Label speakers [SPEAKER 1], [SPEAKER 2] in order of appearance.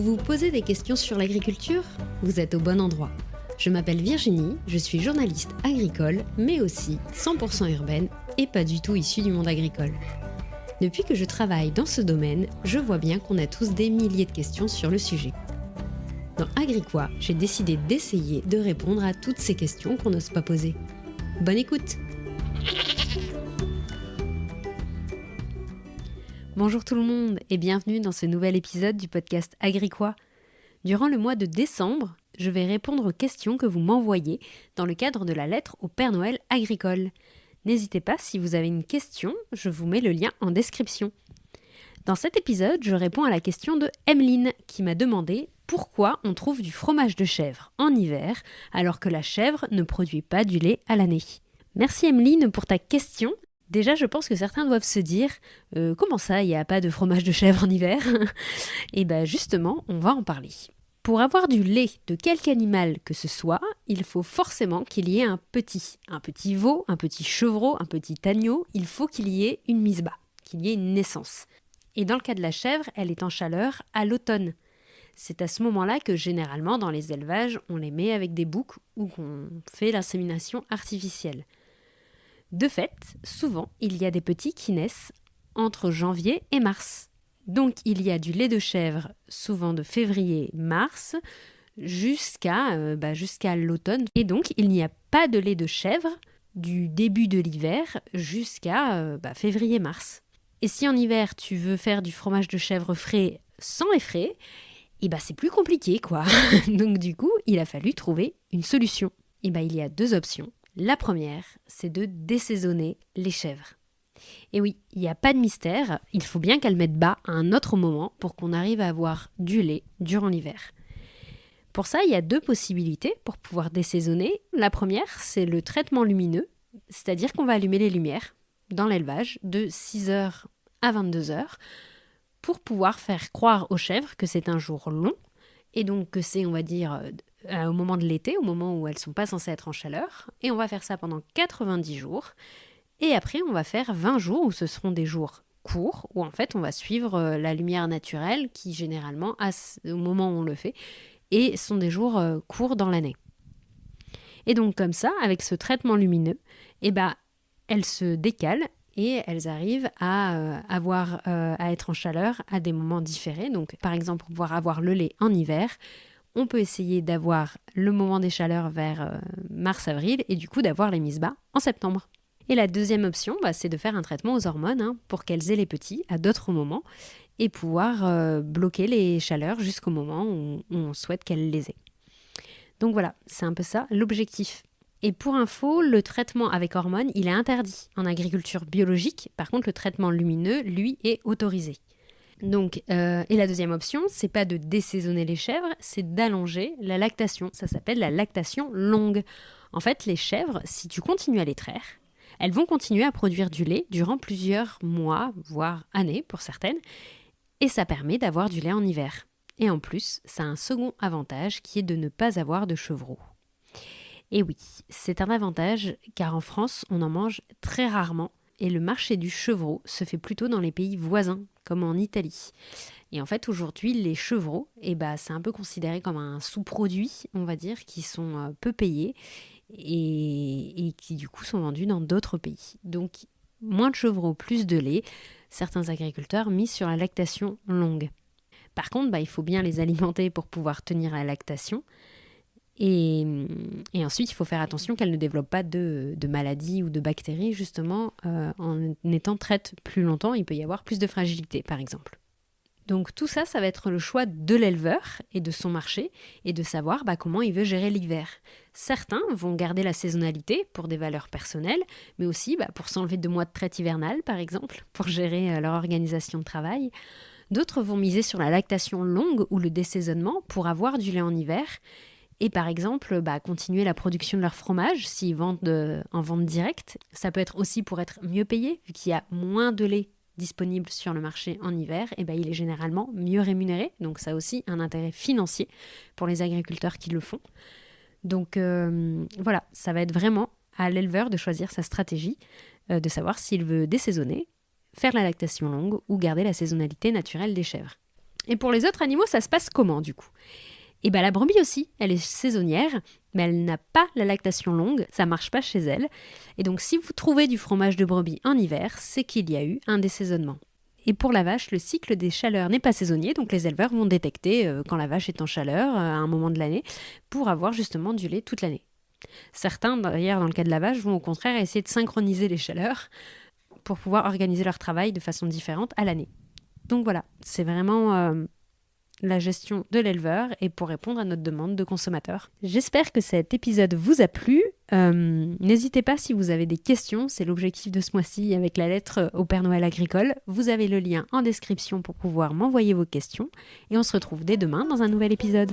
[SPEAKER 1] Vous vous posez des questions sur l'agriculture ? Vous êtes au bon endroit. Je m'appelle Virginie, je suis journaliste agricole, mais aussi 100% urbaine et pas du tout issue du monde agricole. Depuis que je travaille dans ce domaine, je vois bien qu'on a tous des milliers de questions sur le sujet. Dans Agriquois, j'ai décidé d'essayer de répondre à toutes ces questions qu'on n'ose pas poser. Bonne écoute! Bonjour tout le monde et bienvenue dans ce nouvel épisode du podcast Agriquois. Durant le mois de décembre, je vais répondre aux questions que vous m'envoyez dans le cadre de la lettre au Père Noël agricole. N'hésitez pas, si vous avez une question, je vous mets le lien en description. Dans cet épisode, je réponds à la question de Emeline qui m'a demandé pourquoi on trouve du fromage de chèvre en hiver alors que la chèvre ne produit pas du lait à l'année. Merci Emeline pour ta question. Déjà, je pense que certains doivent se dire « Comment ça, il n'y a pas de fromage de chèvre en hiver ?» Et bien justement, on va en parler. Pour avoir du lait de quelque animal que ce soit, il faut forcément qu'il y ait un petit veau, un petit chevreau, un petit agneau, il faut qu'il y ait une mise bas, qu'il y ait une naissance. Et dans le cas de la chèvre, elle est en chaleur à l'automne. C'est à ce moment-là que généralement dans les élevages, on les met avec des boucs ou qu'on fait l'insémination artificielle. De fait, souvent, il y a des petits qui naissent entre janvier et mars. Donc, il y a du lait de chèvre, souvent de février-mars, jusqu'à l'automne. Et donc, il n'y a pas de lait de chèvre du début de l'hiver jusqu'à février-mars. Et si en hiver, tu veux faire du fromage de chèvre frais sans lait frais, c'est plus compliqué, quoi. Donc, du coup, il a fallu trouver une solution. Il y a deux options. La première, c'est de désaisonner les chèvres. Et oui, il n'y a pas de mystère, il faut bien qu'elles mettent bas à un autre moment pour qu'on arrive à avoir du lait durant l'hiver. Pour ça, il y a deux possibilités pour pouvoir désaisonner. La première, c'est le traitement lumineux, c'est-à-dire qu'on va allumer les lumières dans l'élevage de 6h à 22h pour pouvoir faire croire aux chèvres que c'est un jour long et donc que c'est, on va dire, au moment de l'été, au moment où elles ne sont pas censées être en chaleur. Et on va faire ça pendant 90 jours. Et après, on va faire 20 jours où ce seront des jours courts, où en fait, on va suivre la lumière naturelle qui, généralement, au moment où on le fait, et sont des jours courts dans l'année. Et donc, comme ça, avec ce traitement lumineux, elles se décalent et elles arrivent à être en chaleur à des moments différés. Donc, par exemple, pour pouvoir avoir le lait en hiver, on peut essayer d'avoir le moment des chaleurs vers mars-avril et du coup d'avoir les mises bas en septembre. Et la deuxième option, c'est de faire un traitement aux hormones pour qu'elles aient les petits à d'autres moments et pouvoir bloquer les chaleurs jusqu'au moment où on souhaite qu'elles les aient. Donc voilà, c'est un peu ça l'objectif. Et pour info, le traitement avec hormones, il est interdit en agriculture biologique. Par contre, le traitement lumineux, lui, est autorisé. Donc, et la deuxième option, c'est pas de désaisonner les chèvres, c'est d'allonger la lactation. Ça s'appelle la lactation longue. En fait, les chèvres, si tu continues à les traire, elles vont continuer à produire du lait durant plusieurs mois, voire années pour certaines, et ça permet d'avoir du lait en hiver. Et en plus, ça a un second avantage qui est de ne pas avoir de chevreau. Et oui, c'est un avantage car en France, on en mange très rarement et le marché du chevreau se fait plutôt dans les pays voisins, comme en Italie. Et en fait, aujourd'hui, les chevreaux, c'est un peu considéré comme un sous-produit, on va dire, qui sont peu payés et qui du coup sont vendus dans d'autres pays. Donc, moins de chevreaux, plus de lait. Certains agriculteurs misent sur la lactation longue. Par contre, il faut bien les alimenter pour pouvoir tenir la lactation. Et ensuite, il faut faire attention qu'elles ne développent pas de maladies ou de bactéries, justement, en étant traites plus longtemps, il peut y avoir plus de fragilité, par exemple. Donc tout ça, ça va être le choix de l'éleveur et de son marché, et de savoir comment il veut gérer l'hiver. Certains vont garder la saisonnalité pour des valeurs personnelles, mais aussi pour s'enlever 2 mois de traite hivernale, par exemple, pour gérer leur organisation de travail. D'autres vont miser sur la lactation longue ou le désaisonnement pour avoir du lait en hiver, et par exemple, continuer la production de leur fromage s'ils vendent en vente directe. Ça peut être aussi pour être mieux payé, vu qu'il y a moins de lait disponible sur le marché en hiver, il est généralement mieux rémunéré. Donc ça a aussi un intérêt financier pour les agriculteurs qui le font. Donc voilà, ça va être vraiment à l'éleveur de choisir sa stratégie, de savoir s'il veut désaisonner, faire la lactation longue ou garder la saisonnalité naturelle des chèvres. Et pour les autres animaux, ça se passe comment du coup ? Et bien la brebis aussi, elle est saisonnière, mais elle n'a pas la lactation longue, ça marche pas chez elle. Et donc si vous trouvez du fromage de brebis en hiver, c'est qu'il y a eu un désaisonnement. Et pour la vache, le cycle des chaleurs n'est pas saisonnier, donc les éleveurs vont détecter quand la vache est en chaleur à un moment de l'année pour avoir justement du lait toute l'année. Certains, d'ailleurs dans le cas de la vache, vont au contraire essayer de synchroniser les chaleurs pour pouvoir organiser leur travail de façon différente à l'année. Donc voilà, c'est vraiment la gestion de l'éleveur et pour répondre à notre demande de consommateurs. J'espère que cet épisode vous a plu. N'hésitez pas si vous avez des questions, c'est l'objectif de ce mois-ci avec la lettre au Père Noël agricole. Vous avez le lien en description pour pouvoir m'envoyer vos questions et on se retrouve dès demain dans un nouvel épisode.